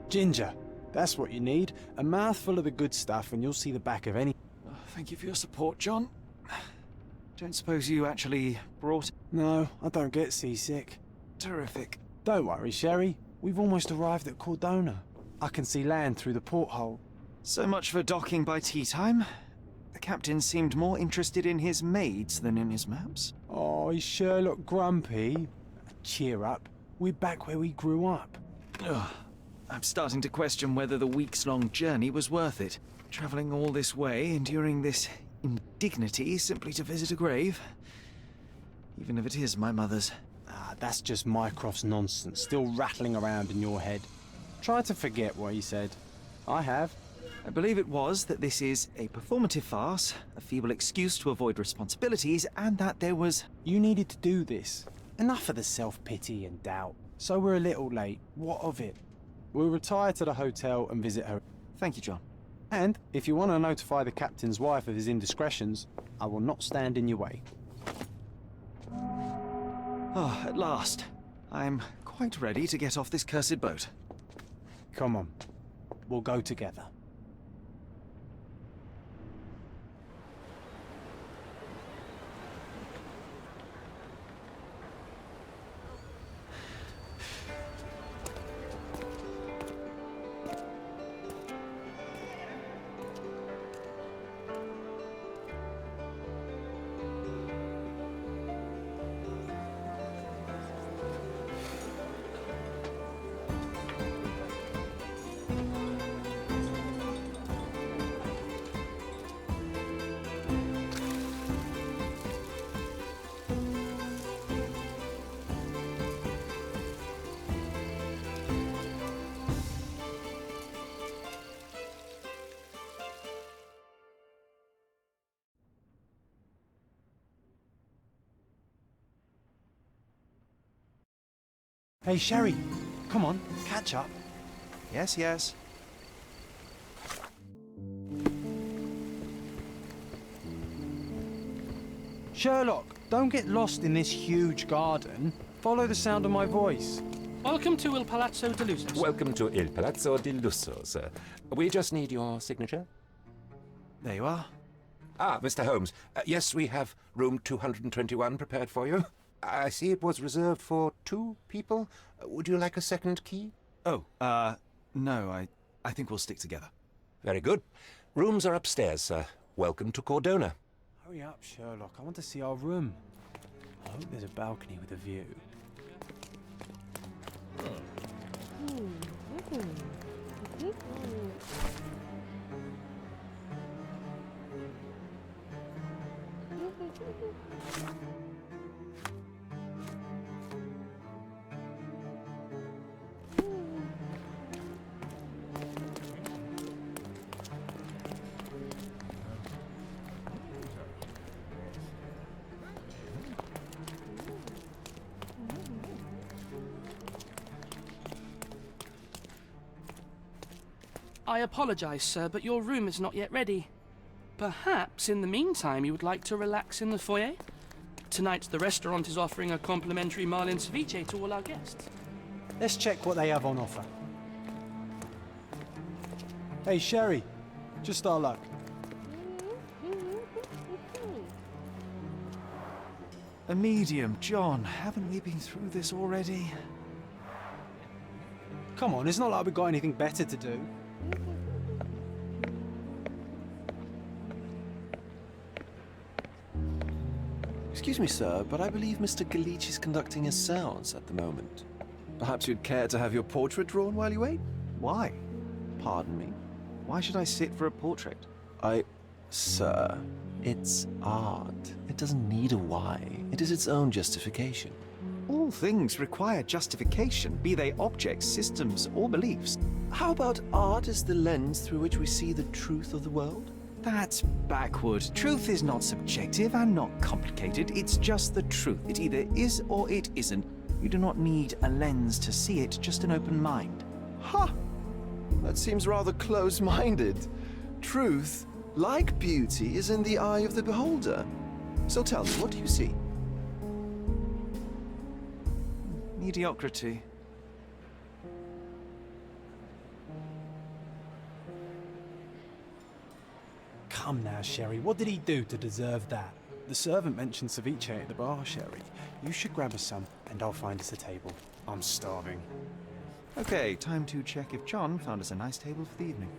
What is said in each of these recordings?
Ginger. That's what you need. A mouthful of the good stuff and you'll see the back of any... Oh, thank you for your support, John. Don't suppose you actually brought... No, I don't get seasick. Terrific. Don't worry, Sherry. We've almost arrived at Cordona. I can see land through the porthole. So much for docking by tea time. The captain seemed more interested in his maids than in his maps. Oh, is Sherlock grumpy? Cheer up. We're back where we grew up. Ugh. I'm starting to question whether the weeks-long journey was worth it. Travelling all this way, enduring this indignity simply to visit a grave. Even if it is my mother's. Ah, that's just Mycroft's nonsense, still rattling around in your head. Try to forget what he said. I have. I believe it was that this is a performative farce, a feeble excuse to avoid responsibilities, and that there was... You needed to do this. Enough of the self-pity and doubt. So we're a little late. What of it? We'll retire to the hotel and visit her. Thank you, John. And if you want to notify the captain's wife of his indiscretions, I will not stand in your way. Oh, at last. I'm quite ready to get off this cursed boat. Come on. We'll go together. Hey, Sherry. Come on, catch up. Yes, yes. Sherlock, don't get lost in this huge garden. Follow the sound of my voice. Welcome to Il Palazzo di Lucia. Welcome to Il Palazzo di Lusso, sir. We just need your signature. There you are. Ah, Mr. Holmes. Yes, we have room 221 prepared for you. I see it was reserved for 2 people. Would you like a second key? Oh, no, I think we'll stick together. Very good. Rooms are upstairs, sir. Welcome to Cordona. Hurry up, Sherlock. I want to see our room. I hope there's a balcony with a view. I apologize, sir, but your room is not yet ready. Perhaps, in the meantime, you would like to relax in the foyer? Tonight, the restaurant is offering a complimentary marlin ceviche to all our guests. Let's check what they have on offer. Hey, Sherry. Just our luck. A medium, John. Haven't we been through this already? Come on, it's not like we've got anything better to do. Excuse me, sir, but I believe Mr. Galich is conducting a seance at the moment. Perhaps you'd care to have your portrait drawn while you wait? Why? Pardon me? Why should I sit for a portrait? Sir, it's art. It doesn't need a why. It is its own justification. All things require justification, be they objects, systems, or beliefs. How about art as the lens through which we see the truth of the world? That's backward. Truth is not subjective and not complicated. It's just the truth. It either is or it isn't. You do not need a lens to see it, just an open mind. Ha! That seems rather close-minded. Truth, like beauty, is in the eye of the beholder. So tell me, what do you see? Mediocrity. come now, Sherry. What did he do to deserve that? The servant mentioned ceviche at the bar, Sherry. You should grab us some, and I'll find us a table. I'm starving. Okay, time to check if John found us a nice table for the evening.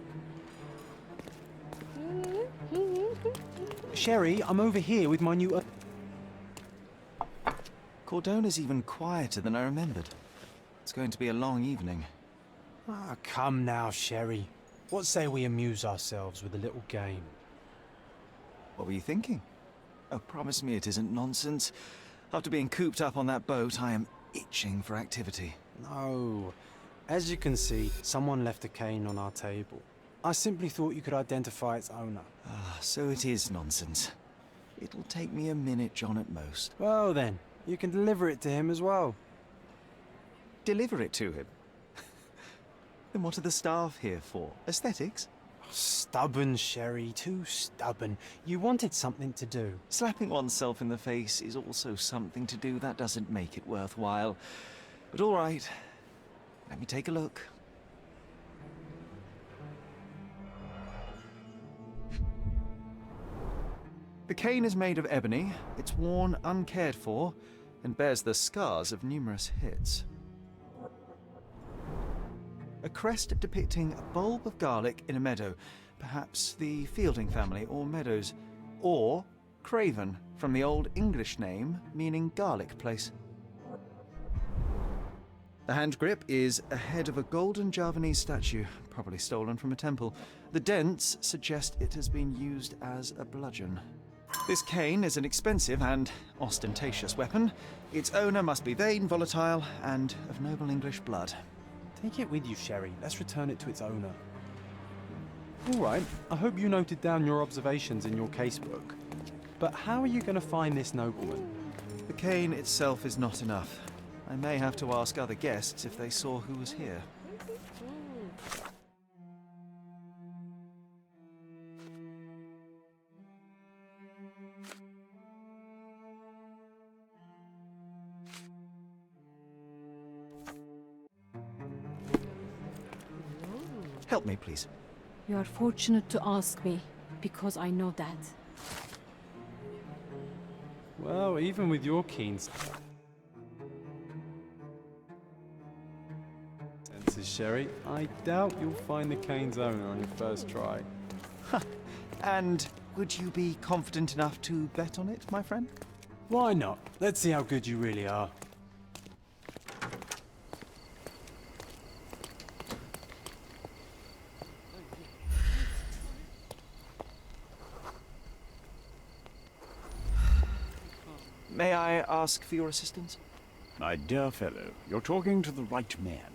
Sherry, I'm over here with my new... Cordona's even quieter than I remembered. It's going to be a long evening. Ah, come now, Sherry. What say we amuse ourselves with a little game? What were you thinking? Oh, promise me it isn't nonsense. After being cooped up on that boat, I am itching for activity. No. As you can see, someone left a cane on our table. I simply thought you could identify its owner. Ah, so it is nonsense. It'll take me a minute, John, at most. Well then, you can deliver it to him as well. Deliver it to him? Then what are the staff here for? Aesthetics? Stubborn, Sherry, too stubborn. You wanted something to do. Slapping oneself in the face is also something to do. That doesn't make it worthwhile. But all right, let me take a look. The cane is made of ebony, it's worn uncared for, and bears the scars of numerous hits. A crest depicting a bulb of garlic in a meadow, perhaps the Fielding family or Meadows, or Craven, from the Old English name meaning garlic place. The hand grip is a head of a golden Javanese statue, probably stolen from a temple. The dents suggest it has been used as a bludgeon. This cane is an expensive and ostentatious weapon. Its owner must be vain, volatile, and of noble English blood. Take it with you, Sherry. Let's return it to its owner. All right, I hope you noted down your observations in your casebook. But how are you going to find this nobleman? The cane itself is not enough. I may have to ask other guests if they saw who was here. Help me, please. You are fortunate to ask me, because I know that. Well, even with your keen senses, Sherry, I doubt you'll find the cane's owner on your first try. And would you be confident enough to bet on it, my friend? Why not? Let's see how good you really are. May I ask for your assistance? My dear fellow, you're talking to the right man.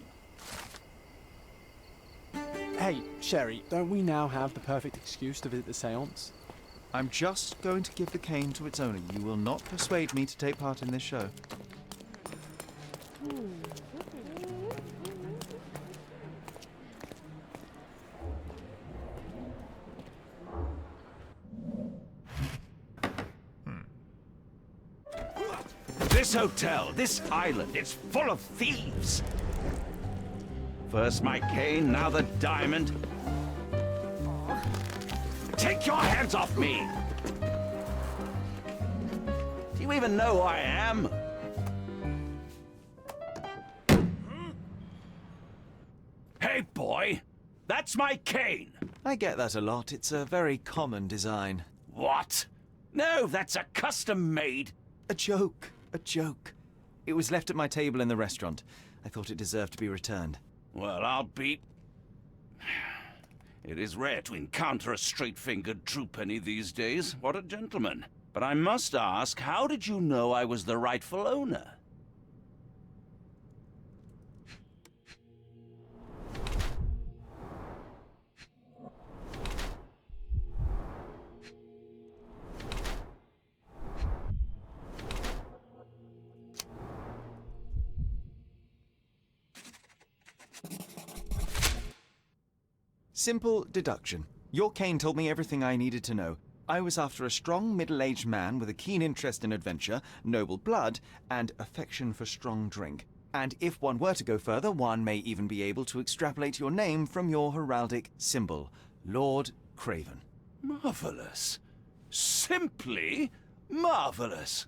Hey, Sherry, don't we now have the perfect excuse to visit the seance? I'm just going to give the cane to its owner. You will not persuade me to take part in this show. This hotel, this island, it's full of thieves. First my cane, now the diamond. Take your hands off me! Do you even know who I am? Hey, boy! That's my cane! I get that a lot. It's a very common design. What? No, that's a custom-made. A joke. A joke. It was left at my table in the restaurant. I thought it deserved to be returned. Well, I'll be... It is rare to encounter a straight-fingered true penny these days. What a gentleman. But I must ask, how did you know I was the rightful owner? Simple deduction. Your cane told me everything I needed to know. I was after a strong, middle-aged man with a keen interest in adventure, noble blood, and affection for strong drink. And if one were to go further, one may even be able to extrapolate your name from your heraldic symbol, Lord Craven. Marvelous. Simply marvelous.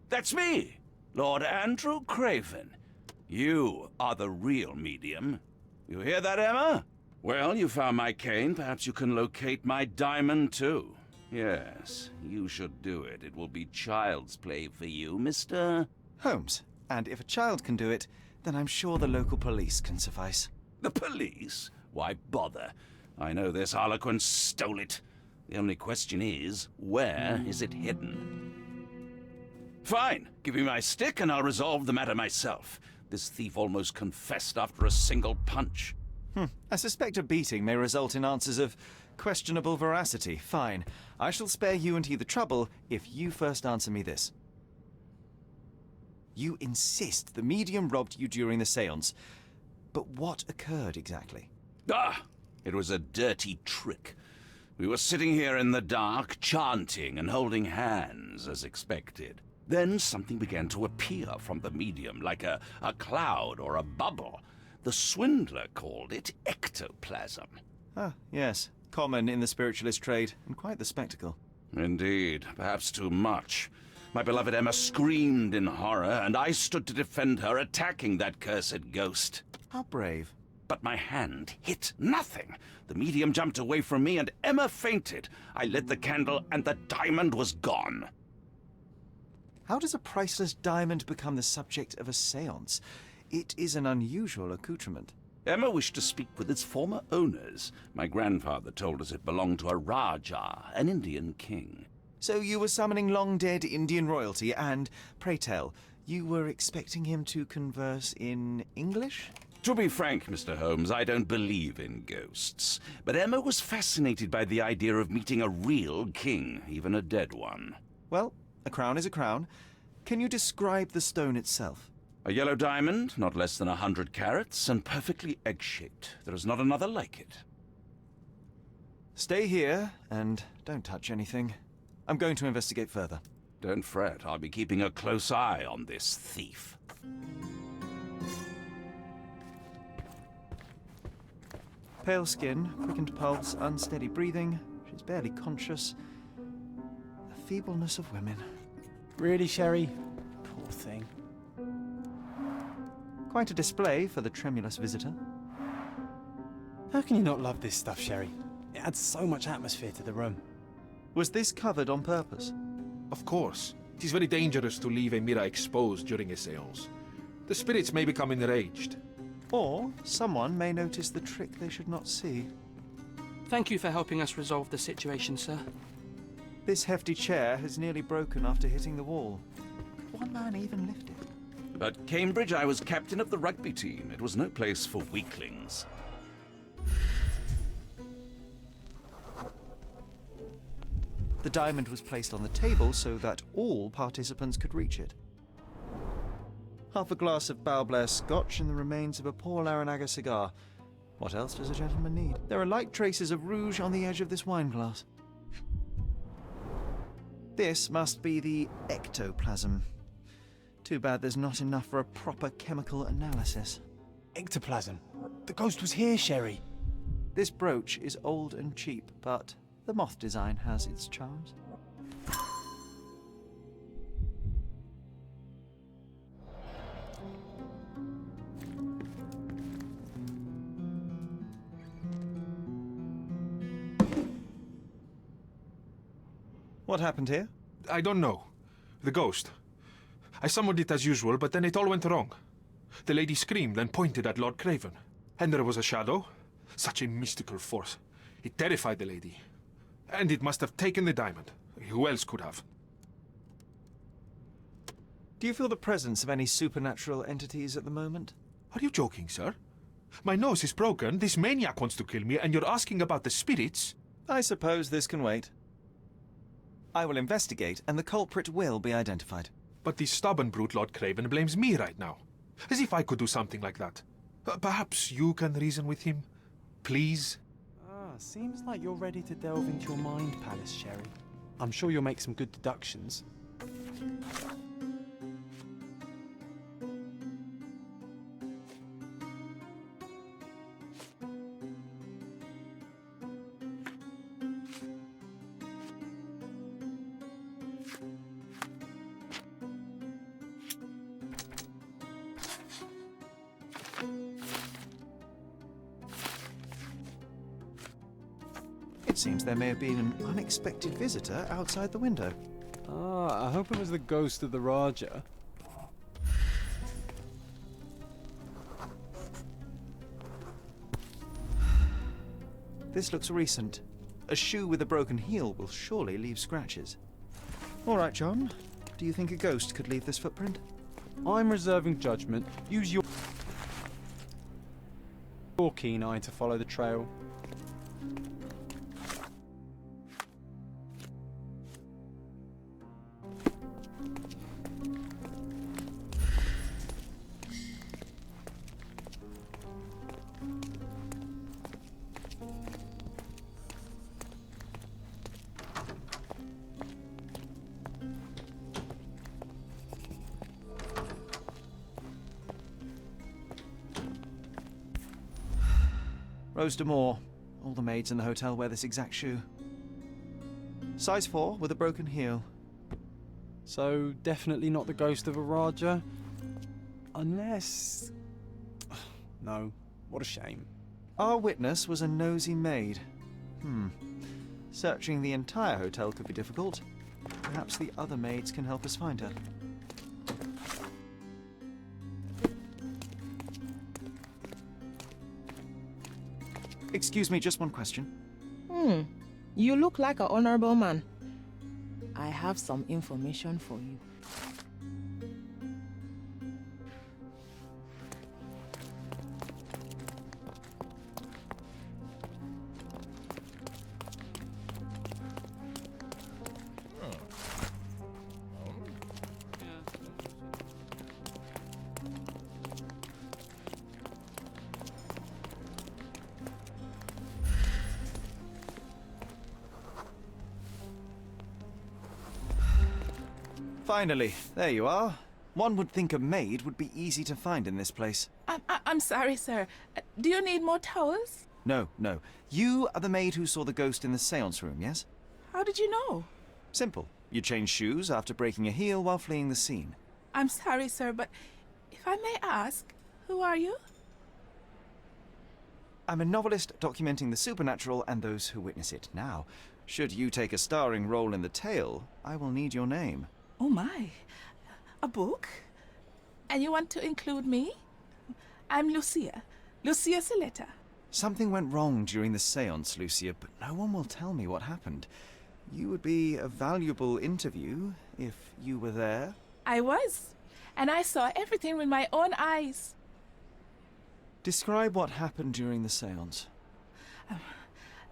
That's me, Lord Andrew Craven. You are the real medium. You hear that, Emma? Well, you found my cane. Perhaps you can locate my diamond, too. Yes, you should do it. It will be child's play for you, Mr. Holmes. And if a child can do it, then I'm sure the local police can suffice. The police? Why bother? I know this harlequin stole it. The only question is, where is it hidden? Fine. Give me my stick and I'll resolve the matter myself. This thief almost confessed after a single punch. I suspect a beating may result in answers of questionable veracity. Fine. I shall spare you and he the trouble if you first answer me this. You insist the medium robbed you during the seance. But what occurred exactly? It was a dirty trick. We were sitting here in the dark, chanting and holding hands, as expected. Then something began to appear from the medium, like a cloud or a bubble. The swindler called it ectoplasm. Ah, yes. Common in the spiritualist trade, and quite the spectacle. Indeed, perhaps too much. My beloved Emma screamed in horror, and I stood to defend her, attacking that cursed ghost. How brave. But my hand hit nothing. The medium jumped away from me, and Emma fainted. I lit the candle, and the diamond was gone. How does a priceless diamond become the subject of a seance? It is an unusual accoutrement. Emma wished to speak with its former owners. My grandfather told us it belonged to a Rajah, an Indian king. So you were summoning long-dead Indian royalty, and, pray tell, you were expecting him to converse in English? To be frank, Mr. Holmes, I don't believe in ghosts. But Emma was fascinated by the idea of meeting a real king, even a dead one. Well, a crown is a crown. Can you describe the stone itself? A yellow diamond, not less than 100 carats, and perfectly egg-shaped. There is not another like it. Stay here, and don't touch anything. I'm going to investigate further. Don't fret, I'll be keeping a close eye on this thief. Pale skin, quickened pulse, unsteady breathing. She's barely conscious. The feebleness of women. Really, Sherry? Poor thing. Quite a display for the tremulous visitor. How can you not love this stuff, Sherry? It adds so much atmosphere to the room. Was this covered on purpose? Of course. It is very dangerous to leave a mirror exposed during a seance. The spirits may become enraged. Or someone may notice the trick they should not see. Thank you for helping us resolve the situation, sir. This hefty chair has nearly broken after hitting the wall. Could one man even lift it? At Cambridge, I was captain of the rugby team. It was no place for weaklings. The diamond was placed on the table so that all participants could reach it. Half a glass of Balblair scotch and the remains of a Paul Aranaga cigar. What else does a gentleman need? There are light traces of rouge on the edge of this wine glass. This must be the ectoplasm. Too bad there's not enough for a proper chemical analysis. Ectoplasm. The ghost was here, Sherry. This brooch is old and cheap, but the moth design has its charms. What happened here? I don't know. The ghost. I summoned it as usual, but then it all went wrong. The lady screamed and pointed at Lord Craven. And there was a shadow. Such a mystical force. It terrified the lady. And it must have taken the diamond. Who else could have? Do you feel the presence of any supernatural entities at the moment? Are you joking, sir? My nose is broken, this maniac wants to kill me, and you're asking about the spirits? I suppose this can wait. I will investigate, and the culprit will be identified. But this stubborn brute Lord Craven blames me right now. As if I could do something like that. Perhaps you can reason with him? Please? Seems like you're ready to delve into your mind palace, Sherry. I'm sure you'll make some good deductions. Seems there may have been an unexpected visitor outside the window. Ah, I hope it was the ghost of the Raja. This looks recent. A shoe with a broken heel will surely leave scratches. All right, John. Do you think a ghost could leave this footprint? I'm reserving judgment. Use your keen eye to follow the trail. Rose Moore. All the maids in the hotel wear this exact shoe. Size 4 with a broken heel. So, definitely not the ghost of a Raja. Unless... No, what a shame. Our witness was a nosy maid. Searching the entire hotel could be difficult. Perhaps the other maids can help us find her. Excuse me, just one question. You look like an honorable man. I have some information for you. Finally, there you are. One would think a maid would be easy to find in this place. I'm sorry, sir. Do you need more towels? No, no. You are the maid who saw the ghost in the seance room, yes? How did you know? Simple. You changed shoes after breaking a heel while fleeing the scene. I'm sorry, sir, but if I may ask, who are you? I'm a novelist documenting the supernatural and those who witness it. Now, should you take a starring role in the tale, I will need your name. Oh my, a book? And you want to include me? I'm Lucia, Lucia Saletta. Something went wrong during the seance, Lucia, but no one will tell me what happened. You would be a valuable interview if you were there. I was, and I saw everything with my own eyes. Describe what happened during the seance.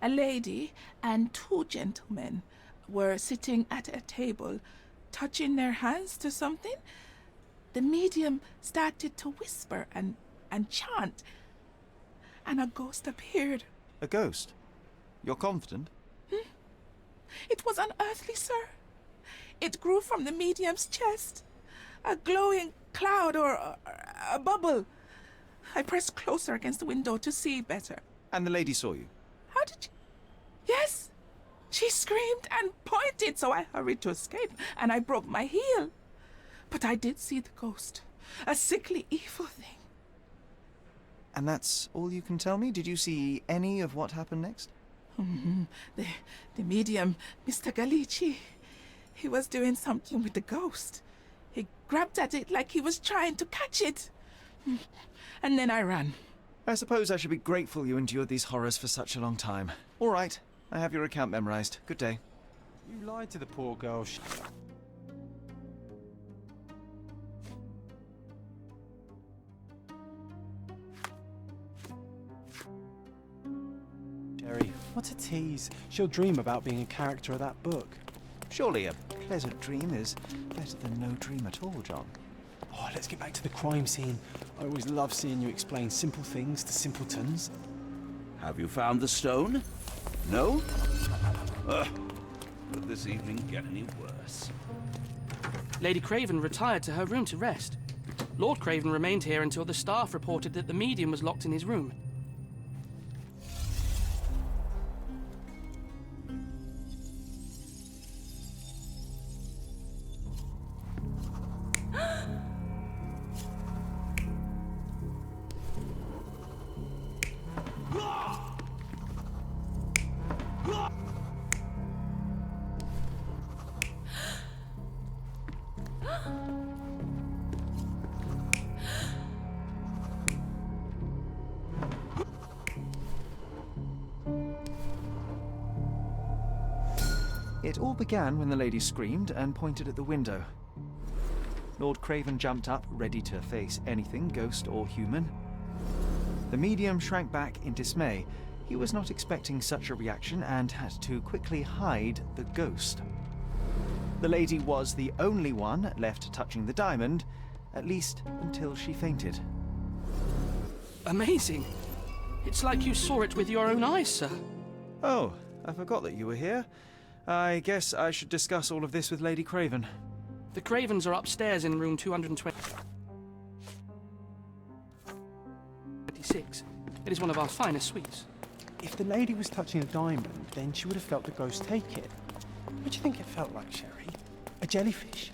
A lady and two gentlemen were sitting at a table, touching their hands to something. The medium started to whisper and chant, and a ghost appeared. A ghost? You're confident? It was unearthly, sir. It grew from the medium's chest, a glowing cloud or a bubble. I pressed closer against the window to see better. And the lady saw you? How did you... Yes! She screamed and pointed, so I hurried to escape, and I broke my heel. But I did see the ghost, a sickly, evil thing. And that's all you can tell me? Did you see any of what happened next? The medium, Mr. Galici, he was doing something with the ghost. He grabbed at it like he was trying to catch it. And then I ran. I suppose I should be grateful you endured these horrors for such a long time. All right, I have your account memorized. Good day. You lied to the poor girl. Sherry, what a tease. She'll dream about being a character of that book. Surely a pleasant dream is better than no dream at all, John. Oh, let's get back to the crime scene. I always love seeing you explain simple things to simpletons. Have you found the stone? No? Could this evening get any worse? Lady Craven retired to her room to rest. Lord Craven remained here until the staff reported that the medium was locked in his room. It all began when the lady screamed and pointed at the window. Lord Craven jumped up, ready to face anything, ghost or human. The medium shrank back in dismay. He was not expecting such a reaction and had to quickly hide the ghost. The lady was the only one left touching the diamond, at least until she fainted. Amazing. It's like you saw it with your own eyes, sir. Oh, I forgot that you were here. I guess I should discuss all of this with Lady Craven. The Cravens are upstairs in room 226. It is one of our finest suites. If the lady was touching a diamond, then she would have felt the ghost take it. What do you think it felt like, Sherry? A jellyfish?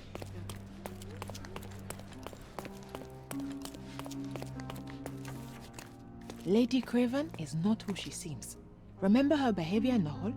Lady Craven is not who she seems. Remember her behavior in the hall?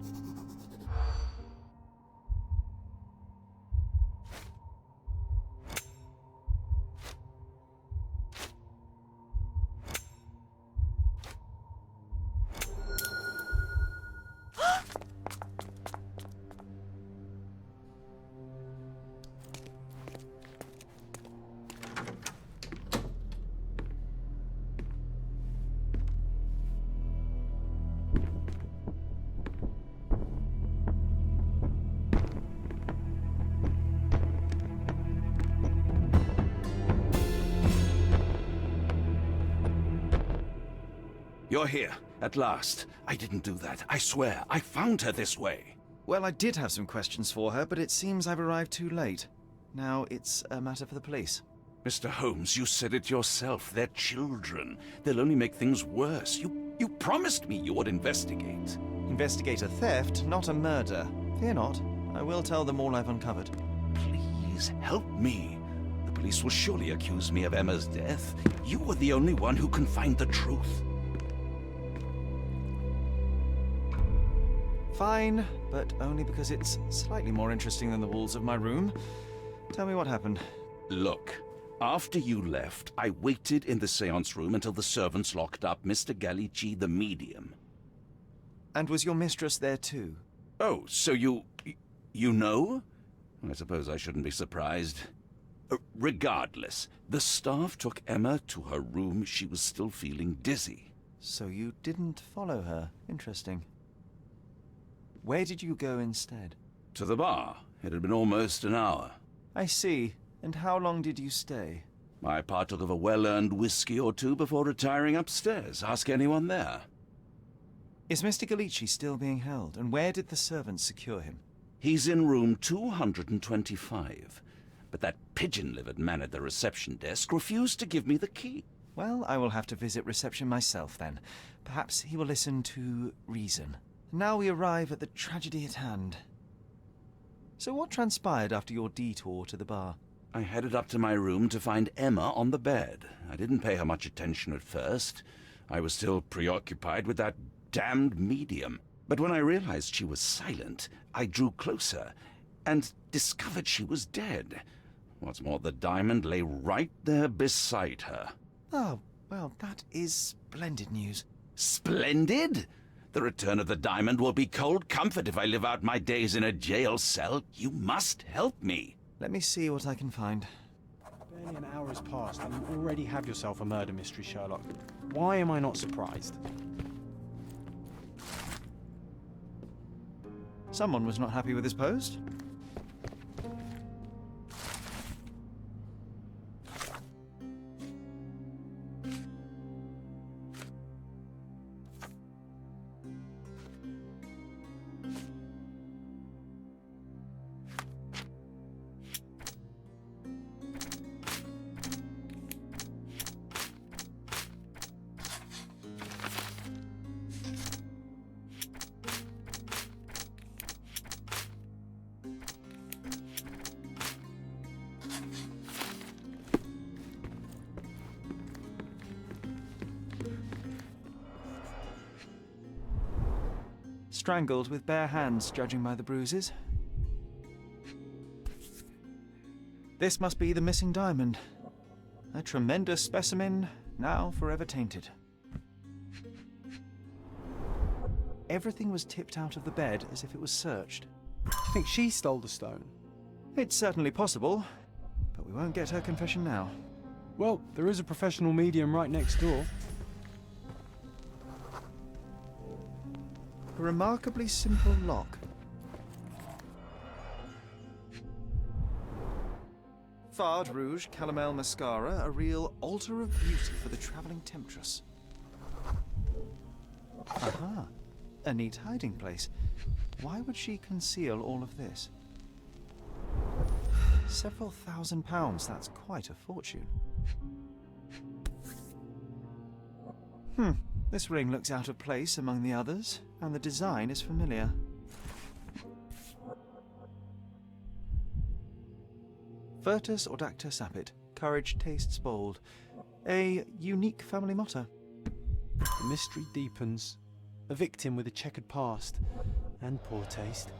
You're here, at last. I didn't do that. I swear, I found her this way. Well, I did have some questions for her, but it seems I've arrived too late. Now it's a matter for the police. Mr. Holmes, you said it yourself. They're children. They'll only make things worse. You promised me you would investigate. Investigate a theft, not a murder. Fear not. I will tell them all I've uncovered. Please, help me. The police will surely accuse me of Emma's death. You are the only one who can find the truth. Fine, but only because it's slightly more interesting than the walls of my room. Tell me what happened. Look, after you left, I waited in the seance room until the servants locked up Mr. Gallici, the medium. And was your mistress there too? Oh, so you know? I suppose I shouldn't be surprised. Regardless, the staff took Emma to her room. She was still feeling dizzy. So you didn't follow her. Interesting. Where did you go instead? To the bar. It had been almost an hour. I see. And how long did you stay? I partook of a well-earned whiskey or two before retiring upstairs. Ask anyone there. Is Mr. Gallici still being held? And where did the servants secure him? He's in room 225. But that pigeon-livered man at the reception desk refused to give me the key. Well, I will have to visit reception myself then. Perhaps he will listen to reason. Now we arrive at the tragedy at hand. So what transpired after your detour to the bar? I headed up to my room to find Emma on the bed. I didn't pay her much attention at first. I was still preoccupied with that damned medium. But when I realized she was silent, I drew closer and discovered she was dead. What's more, the diamond lay right there beside her. Oh, well, that is splendid news. Splendid? The return of the diamond will be cold comfort if I live out my days in a jail cell. You must help me. Let me see what I can find. Barely an hour has passed and you already have yourself a murder mystery, Sherlock. Why am I not surprised? Someone was not happy with his post. Strangled with bare hands, judging by the bruises. This must be the missing diamond. A tremendous specimen, now forever tainted. Everything was tipped out of the bed as if it was searched. think she stole the stone? It's certainly possible, but we won't get her confession now. Well, there is a professional medium right next door. A remarkably simple lock. Fard Rouge Calomel Mascara, a real altar of beauty for the travelling temptress. Aha, a neat hiding place. Why would she conceal all of this? Several £1,000, that's quite a fortune. This ring looks out of place among the others, and the design is familiar. Virtus Audacta Sapit, courage tastes bold. A unique family motto. The mystery deepens. A victim with a checkered past and poor taste.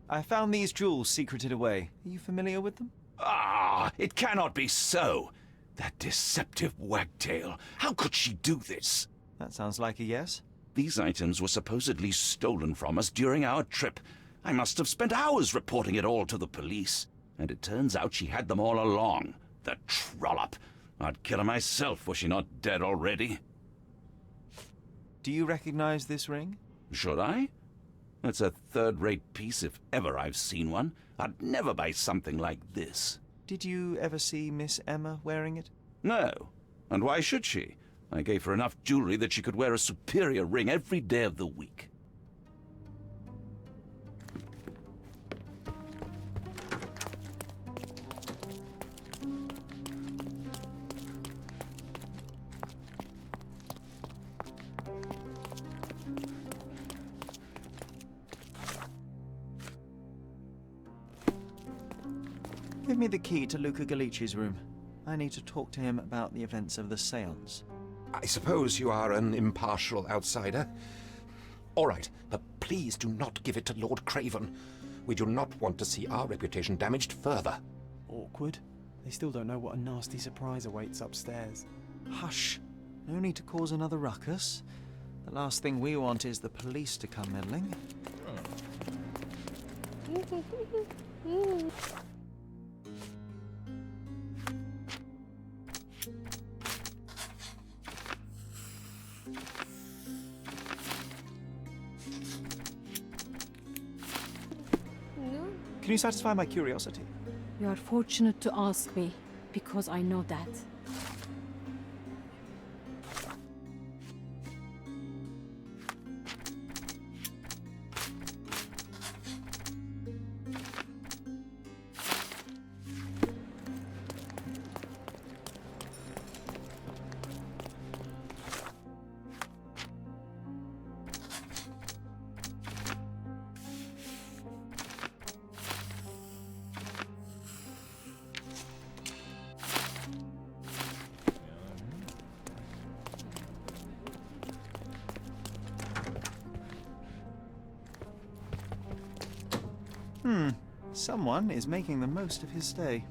I found these jewels secreted away. Are you familiar with them? Ah, it cannot be so. That deceptive wagtail. How could she do this? That sounds like a yes. These items were supposedly stolen from us during our trip. I must have spent hours reporting it all to the police. And it turns out she had them all along. The trollop. I'd kill her myself, were she not dead already. Do you recognize this ring? Should I? It's a third-rate piece if ever I've seen one. I'd never buy something like this. Did you ever see Miss Emma wearing it? No. And why should she? I gave her enough jewelry that she could wear a superior ring every day of the week. Give me the key to Luka Galici's room. I need to talk to him about the events of the Seance. I suppose you are an impartial outsider. All right, but please do not give it to Lord Craven. We do not want to see our reputation damaged further. Awkward. They still don't know what a nasty surprise awaits upstairs. Hush. No need to cause another ruckus. The last thing we want is the police to come meddling. Can you satisfy my curiosity? You are fortunate to ask me, because I know that. Someone is making the most of his stay.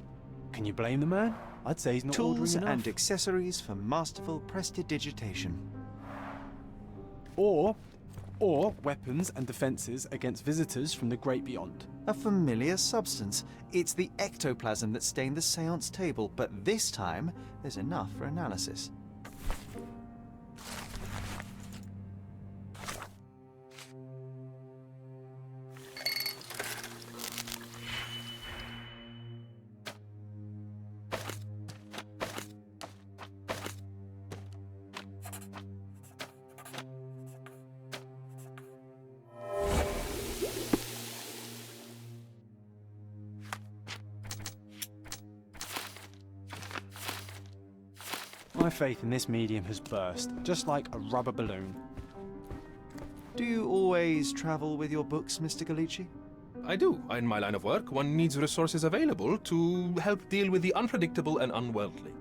Can you blame the man? I'd say he's not Tools ordering enough. and accessories for masterful prestidigitation. Or weapons and defenses against visitors from the great beyond. A familiar substance. It's the ectoplasm that stained the seance table, but this time there's enough for analysis. My faith in this medium has burst, just like a rubber balloon. Do you always travel with your books, Mr. Galici? I do. In my line of work, one needs resources available to help deal with the unpredictable and unworldly.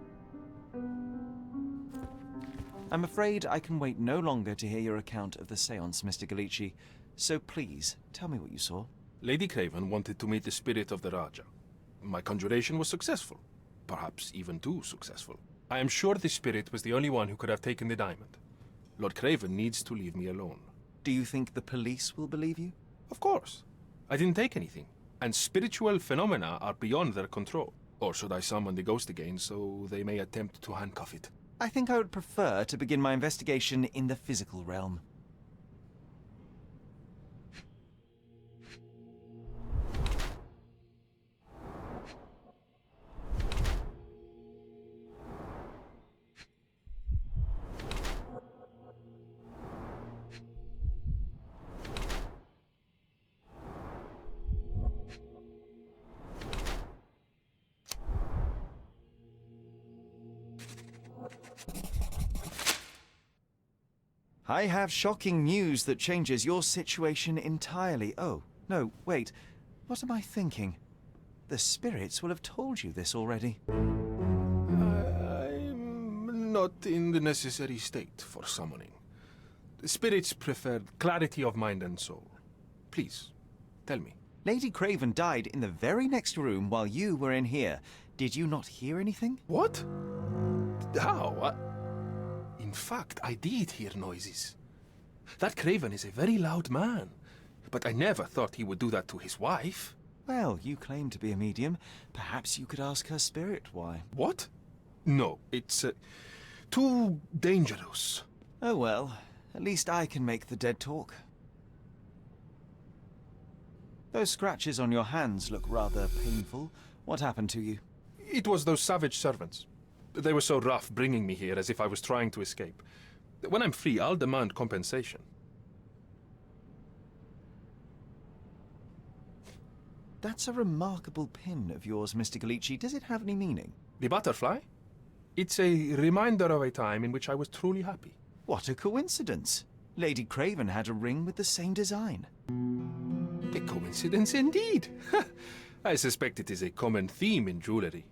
I'm afraid I can wait no longer to hear your account of the seance, Mr. Galici. So please, tell me what you saw. Lady Craven wanted to meet the spirit of the Raja. My conjuration was successful. Perhaps even too successful. I am sure the spirit was the only one who could have taken the diamond. Lord Craven needs to leave me alone. Do you think the police will believe you? Of course. I didn't take anything, and spiritual phenomena are beyond their control. Or should I summon the ghost again so they may attempt to handcuff it? I think I would prefer to begin my investigation in the physical realm. I have shocking news that changes your situation entirely. Oh, no, wait. What am I thinking? The spirits will have told you this already. I'm not in the necessary state for summoning. The spirits prefer clarity of mind and soul. Please, tell me. Lady Craven died in the very next room while you were in here. Did you not hear anything? What? How? In fact, I did hear noises. That Craven is a very loud man, but I never thought he would do that to his wife. Well, you claim to be a medium. Perhaps you could ask her spirit why. What? No, it's too dangerous. Oh well, at least I can make the dead talk. Those scratches on your hands look rather painful. What happened to you? It was those savage servants. They were so rough bringing me here as if I was trying to escape. When I'm free, I'll demand compensation. That's a remarkable pin of yours, Mr. Galici. Does it have any meaning? The butterfly? It's a reminder of a time in which I was truly happy. What a coincidence. Lady Craven had a ring with the same design. A coincidence indeed. I suspect it is a common theme in jewelry.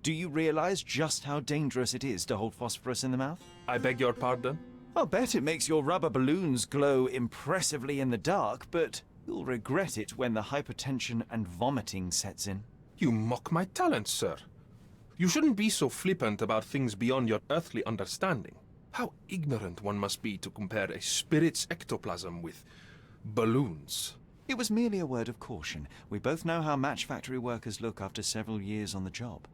Do you realize just how dangerous it is to hold phosphorus in the mouth? I beg your pardon? I'll bet it makes your rubber balloons glow impressively in the dark, but you'll regret it when the hypertension and vomiting sets in. You mock my talents, sir. You shouldn't be so flippant about things beyond your earthly understanding. How ignorant one must be to compare a spirit's ectoplasm with balloons. It was merely a word of caution. We both know how match factory workers look after several years on the job.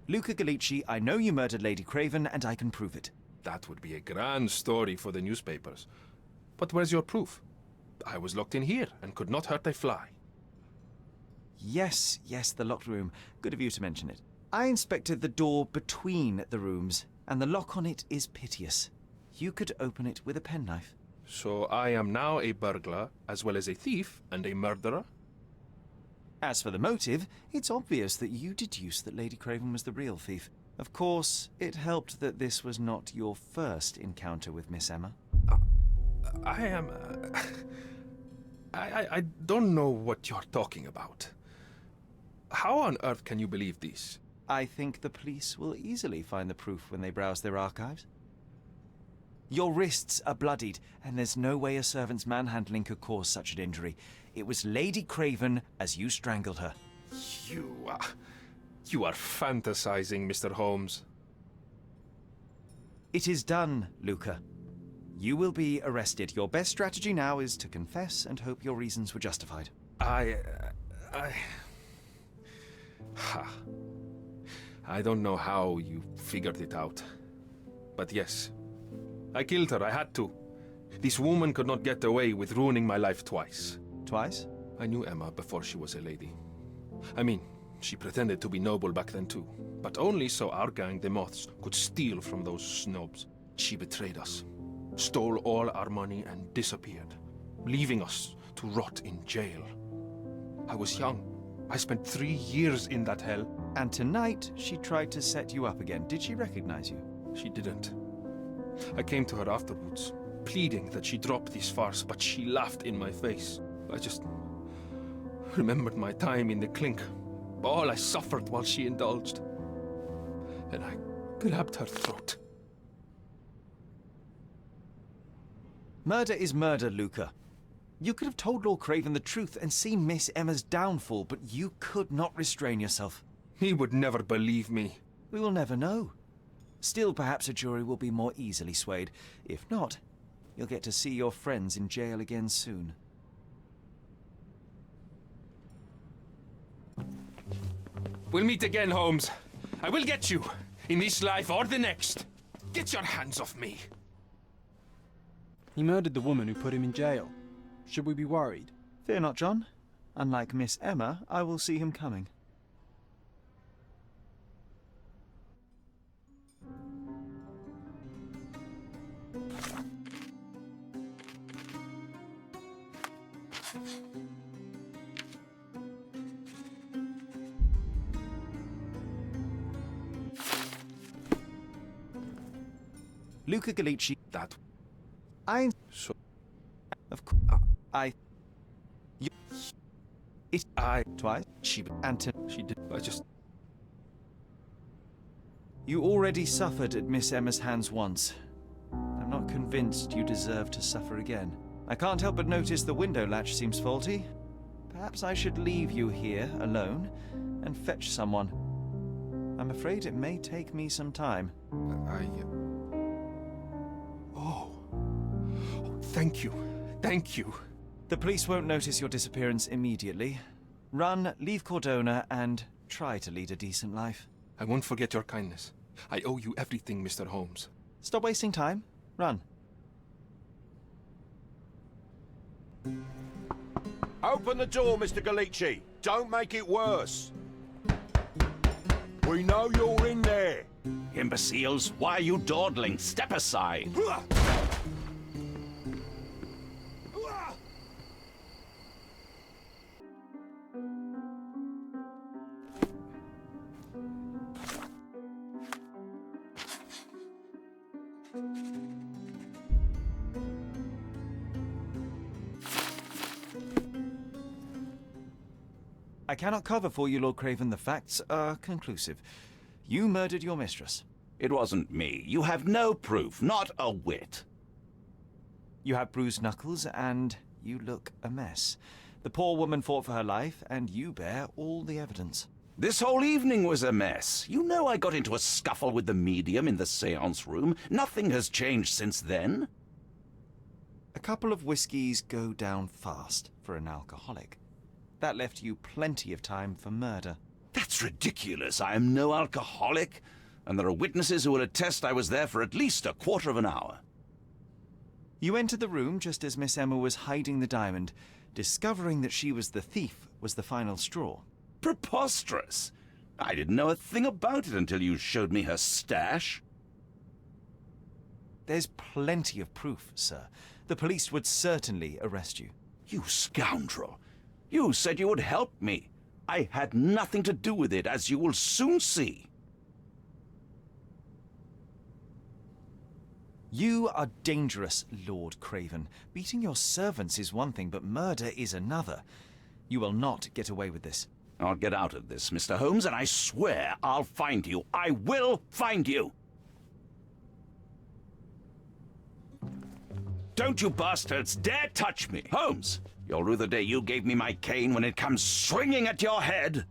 Luka Galici, I know you murdered Lady Craven, and I can prove it. That would be a grand story for the newspapers. But where's your proof? I was locked in here and could not hurt a fly. Yes, the locked room. Good of you to mention it. I inspected the door between the rooms, and the lock on it is piteous. You could open it with a penknife. So I am now a burglar, as well as a thief and a murderer? As for the motive, it's obvious that you deduced that Lady Craven was the real thief. Of course, it helped that this was not your first encounter with Miss Emma. I am... I don't know what you're talking about. How on earth can you believe this? I think the police will easily find the proof when they browse their archives. Your wrists are bloodied, and there's no way a servant's manhandling could cause such an injury. It was Lady Craven as you strangled her. You are fantasizing, Mr. Holmes. It is done, Luka. You will be arrested. Your best strategy now is to confess and hope your reasons were justified. I don't know how you figured it out. But yes, I killed her. I had to. This woman could not get away with ruining my life twice. Twice? I knew Emma before she was a lady. I mean, she pretended to be noble back then too. But only so our gang, the Moths, could steal from those snobs. She betrayed us, stole all our money and disappeared, leaving us to rot in jail. I was young. I spent 3 years in that hell. And tonight, she tried to set you up again. Did she recognize you? She didn't. I came to her afterwards, pleading that she drop this farce, but she laughed in my face. I just remembered my time in the clink, all I suffered while she indulged. And I grabbed her throat. Murder is murder, Luka. You could have told Lord Craven the truth and seen Miss Emma's downfall, but you could not restrain yourself. He would never believe me. We will never know. Still, perhaps a jury will be more easily swayed. If not, you'll get to see your friends in jail again soon. We'll meet again, Holmes. I will get you, in this life or the next. Get your hands off me. He murdered the woman who put him in jail. Should we be worried? Fear not, John. Unlike Miss Emma, I will see him coming. Luka Galici. That. So. Of course. You. It. Twice. She. Anton. She did. I just. You already suffered at Miss Emma's hands once. I'm not convinced you deserve to suffer again. I can't help but notice the window latch seems faulty. Perhaps I should leave you here alone and fetch someone. I'm afraid it may take me some time. Thank you. Thank you. The police won't notice your disappearance immediately. Run, leave Cordona, and try to lead a decent life. I won't forget your kindness. I owe you everything, Mr. Holmes. Stop wasting time. Run. Open the door, Mr. Galici. Don't make it worse. We know you're in there. Imbeciles, why are you dawdling? Step aside. I cannot cover for you, Lord Craven. The facts are conclusive. You murdered your mistress. It wasn't me. You have no proof, not a whit. You have bruised knuckles, and you look a mess. The poor woman fought for her life, and you bear all the evidence. This whole evening was a mess. You know I got into a scuffle with the medium in the seance room. Nothing has changed since then. A couple of whiskies go down fast for an alcoholic. That left you plenty of time for murder. That's ridiculous. I am no alcoholic, and there are witnesses who will attest I was there for at least a quarter of an hour. You entered the room just as Miss Emma was hiding the diamond. Discovering that she was the thief was the final straw. Preposterous. I didn't know a thing about it until you showed me her stash. There's plenty of proof, sir. The police would certainly arrest you. You scoundrel. You said you would help me. I had nothing to do with it, as you will soon see. You are dangerous, Lord Craven. Beating your servants is one thing, but murder is another. You will not get away with this. I'll get out of this, Mr. Holmes, and I swear I'll find you. I will find you! Don't you bastards dare touch me! Holmes, you'll rue the day you gave me my cane when it comes swinging at your head!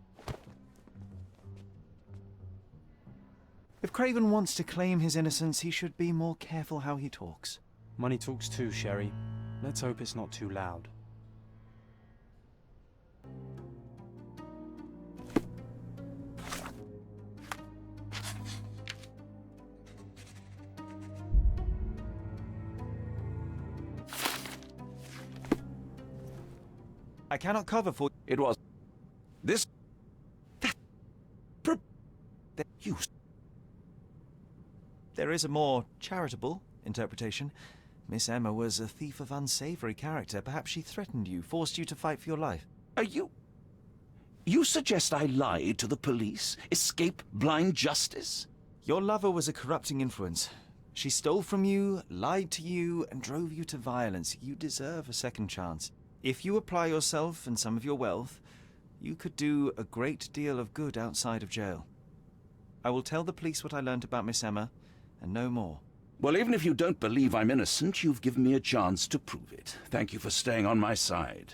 If Craven wants to claim his innocence, he should be more careful how he talks. Money talks too, Sherry. Let's hope it's not too loud. I cannot cover for... It was... This... That... You... There is a more charitable interpretation. Miss Emma was a thief of unsavory character. Perhaps she threatened you, forced you to fight for your life. Are you... You suggest I lied to the police? Escape blind justice? Your lover was a corrupting influence. She stole from you, lied to you, and drove you to violence. You deserve a second chance. If you apply yourself and some of your wealth, you could do a great deal of good outside of jail. I will tell the police what I learned about Miss Emma, and no more. Well, even if you don't believe I'm innocent, you've given me a chance to prove it. Thank you for staying on my side.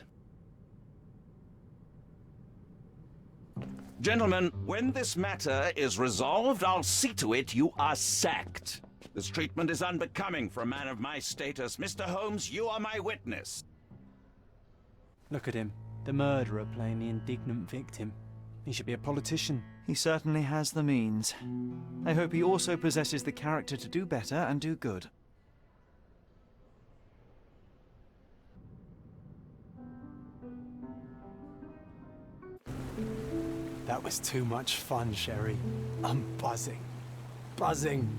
Gentlemen, when this matter is resolved, I'll see to it you are sacked. This treatment is unbecoming for a man of my status. Mr. Holmes, you are my witness. Look at him, the murderer playing the indignant victim. He should be a politician. He certainly has the means. I hope he also possesses the character to do better and do good. That was too much fun, Sherry. I'm buzzing. Buzzing.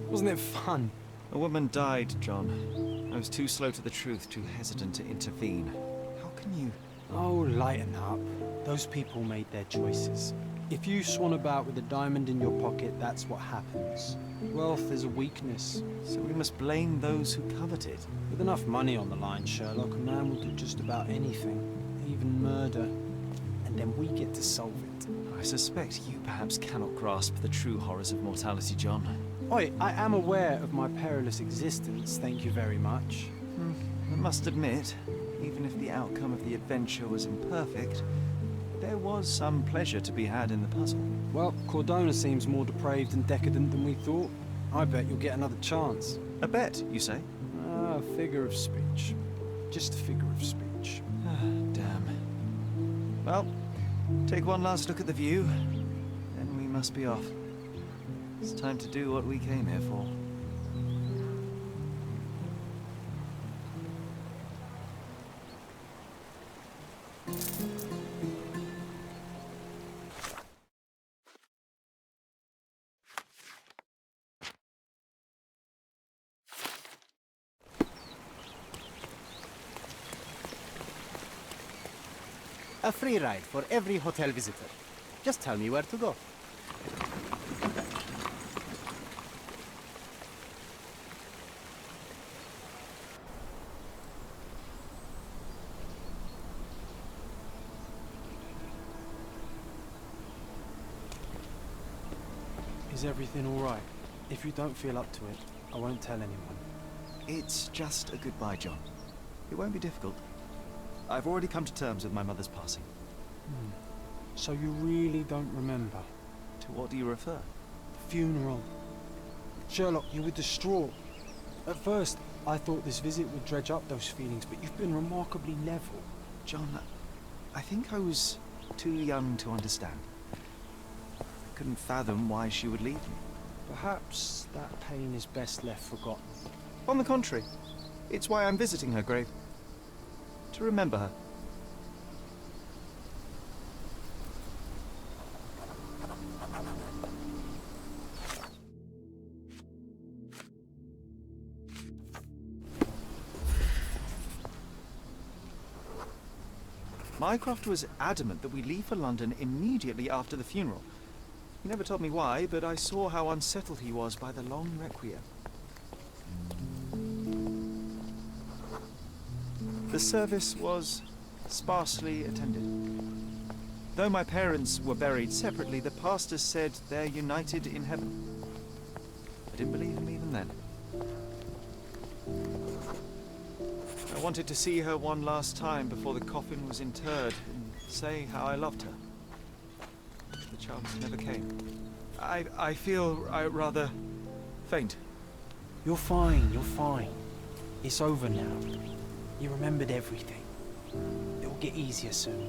Wasn't it fun? A woman died, John. I was too slow to the truth, too hesitant to intervene. How can you... Oh, lighten up. Those people made their choices. If you swan about with a diamond in your pocket, that's what happens. Wealth is a weakness. So we must blame those who covet it. With enough money on the line, Sherlock, a man will do just about anything. Even murder. And then we get to solve it. I suspect you perhaps cannot grasp the true horrors of mortality, John. Oi, I am aware of my perilous existence, thank you very much. I must admit, even if the outcome of the adventure was imperfect, there was some pleasure to be had in the puzzle. Well, Cordona seems more depraved and decadent than we thought. I bet you'll get another chance. A bet, you say? Ah, a figure of speech. Just a figure of speech. Damn. Well, take one last look at the view, then we must be off. It's time to do what we came here for. A free ride for every hotel visitor. Just tell me where to go. Is everything all right? If you don't feel up to it, I won't tell anyone. It's just a goodbye, John. It won't be difficult. I've already come to terms with my mother's passing. So you really don't remember? To what do you refer? The funeral. Sherlock, you were distraught. At first, I thought this visit would dredge up those feelings, but you've been remarkably level. John, I think I was too young to understand. I couldn't fathom why she would leave me. Perhaps that pain is best left forgotten. On the contrary, it's why I'm visiting her grave. To remember her. Mycroft was adamant that we leave for London immediately after the funeral. He never told me why, but I saw how unsettled he was by the long requiem. The service was sparsely attended. Though my parents were buried separately, the pastor said they're united in heaven. I didn't believe him even then. I wanted to see her one last time before the coffin was interred and say how I loved her. The chance never came. I feel rather faint. You're fine, you're fine. It's over now. You remembered everything. It'll get easier soon.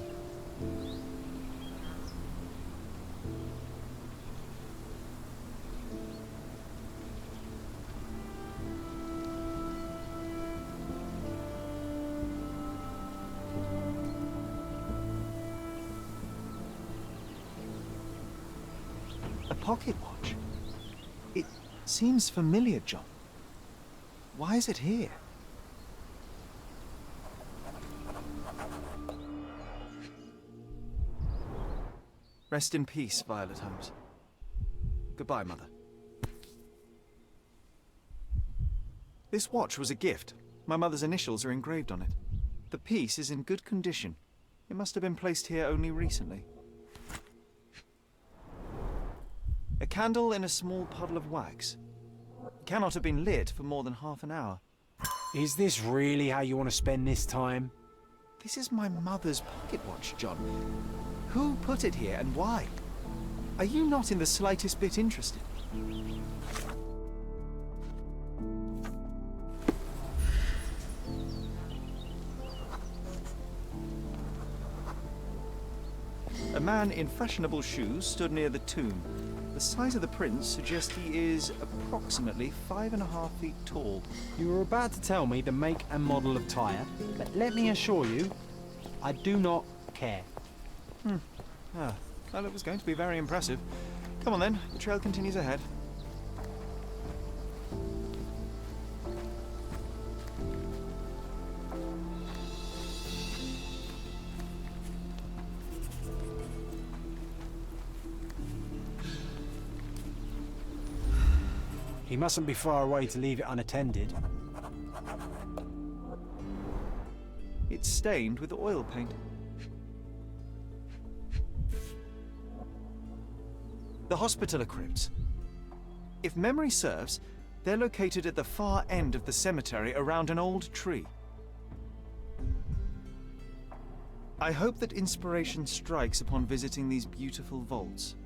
A pocket watch? It seems familiar, John. Why is it here? Rest in peace, Violet Holmes. Goodbye, Mother. This watch was a gift. My mother's initials are engraved on it. The piece is in good condition. It must have been placed here only recently. A candle in a small puddle of wax. It cannot have been lit for more than half an hour. Is this really how you want to spend this time? This is my mother's pocket watch, John. Who put it here and why? Are you not in the slightest bit interested? A man in fashionable shoes stood near the tomb. The size of the prints suggests he is approximately 5.5 feet tall. You were about to tell me the make and model of tyre, but let me assure you, I do not care. Well, it was going to be very impressive. Come on then, the trail continues ahead. He mustn't be far away to leave it unattended. It's stained with oil paint. The Hospitaller crypts. If memory serves, they're located at the far end of the cemetery around an old tree. I hope that inspiration strikes upon visiting these beautiful vaults.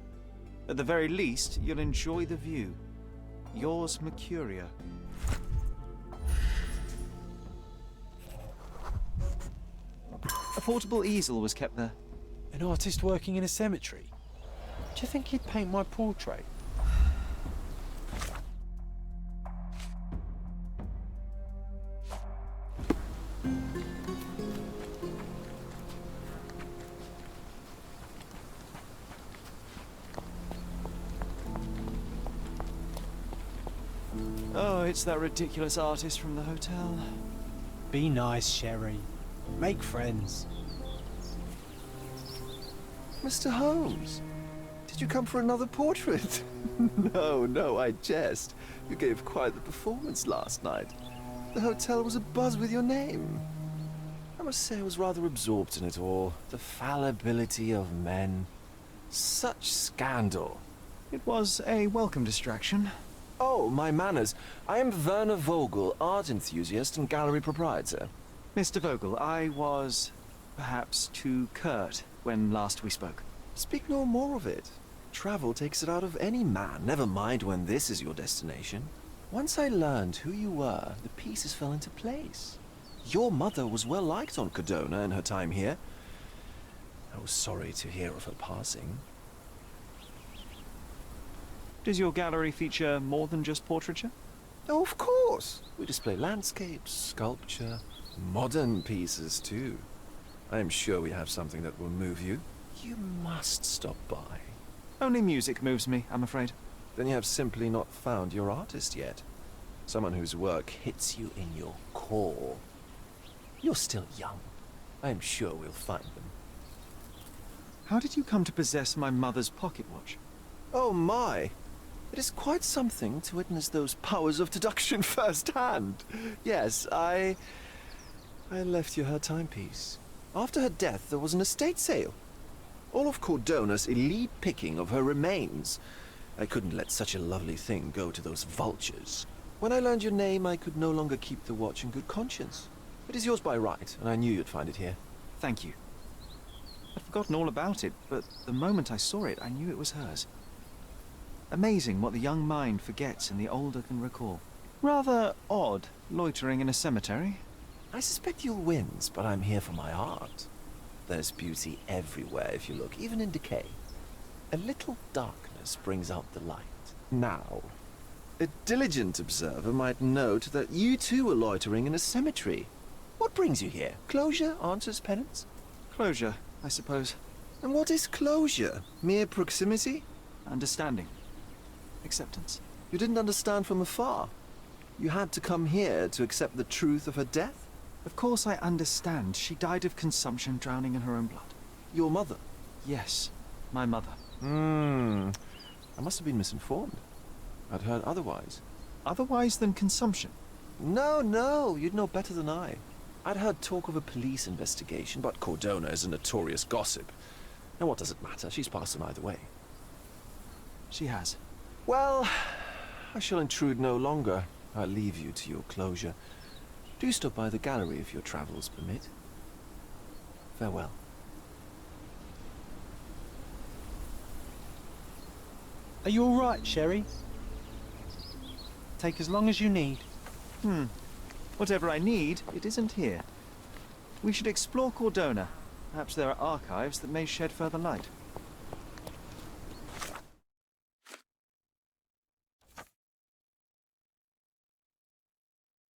At the very least, you'll enjoy the view. Yours, Mercuria. A portable easel was kept there. An artist working in a cemetery? Do you think he'd paint my portrait? Oh, it's that ridiculous artist from the hotel. Be nice, Sherry. Make friends. Mr. Holmes, did you come for another portrait? No, I jest. You gave quite the performance last night. The hotel was abuzz with your name. I must say I was rather absorbed in it all. The fallibility of men. Such scandal. It was a welcome distraction. Oh, my manners. I am Werner Vogel, art enthusiast and gallery proprietor. Mr. Vogel, I was perhaps too curt when last we spoke. Speak no more of it. Travel takes it out of any man, never mind when this is your destination. Once I learned who you were, the pieces fell into place. Your mother was well liked on Codona in her time here. I was sorry to hear of her passing. Does your gallery feature more than just portraiture? Oh, of course. We display landscapes, sculpture, modern pieces too. I am sure we have something that will move you. You must stop by. Only music moves me, I'm afraid. Then you have simply not found your artist yet. Someone whose work hits you in your core. You're still young. I am sure we'll find them. How did you come to possess my mother's pocket watch? Oh my! It is quite something to witness those powers of deduction firsthand. Yes, I left you her timepiece. After her death, there was an estate sale. All of Cordona's elite picking of her remains. I couldn't let such a lovely thing go to those vultures. When I learned your name, I could no longer keep the watch in good conscience. It is yours by right, and I knew you'd find it here. Thank you. I'd forgotten all about it, but the moment I saw it, I knew it was hers. Amazing what the young mind forgets and the older can recall. Rather odd, loitering in a cemetery. I suspect you'll win, but I'm here for my art. There's beauty everywhere if you look, even in decay. A little darkness brings out the light. Now, a diligent observer might note that you too are loitering in a cemetery. What brings you here? Closure answers penance? Closure, I suppose. And what is closure? Mere proximity? Understanding. Acceptance. You didn't understand from afar. You had to come here to accept the truth of her death? Of course I understand. She died of consumption, drowning in her own blood. Your mother? Yes, my mother. I must have been misinformed. I'd heard otherwise. Otherwise than consumption? No, you'd know better than I. I'd heard talk of a police investigation, but Cordona is a notorious gossip. And what does it matter? She's passed on either way. She has. Well, I shall intrude no longer. I'll leave you to your closure. Do stop by the gallery if your travels permit. Farewell. Are you all right, Sherry? Take as long as you need. Whatever I need, it isn't here. We should explore Cordona. Perhaps there are archives that may shed further light.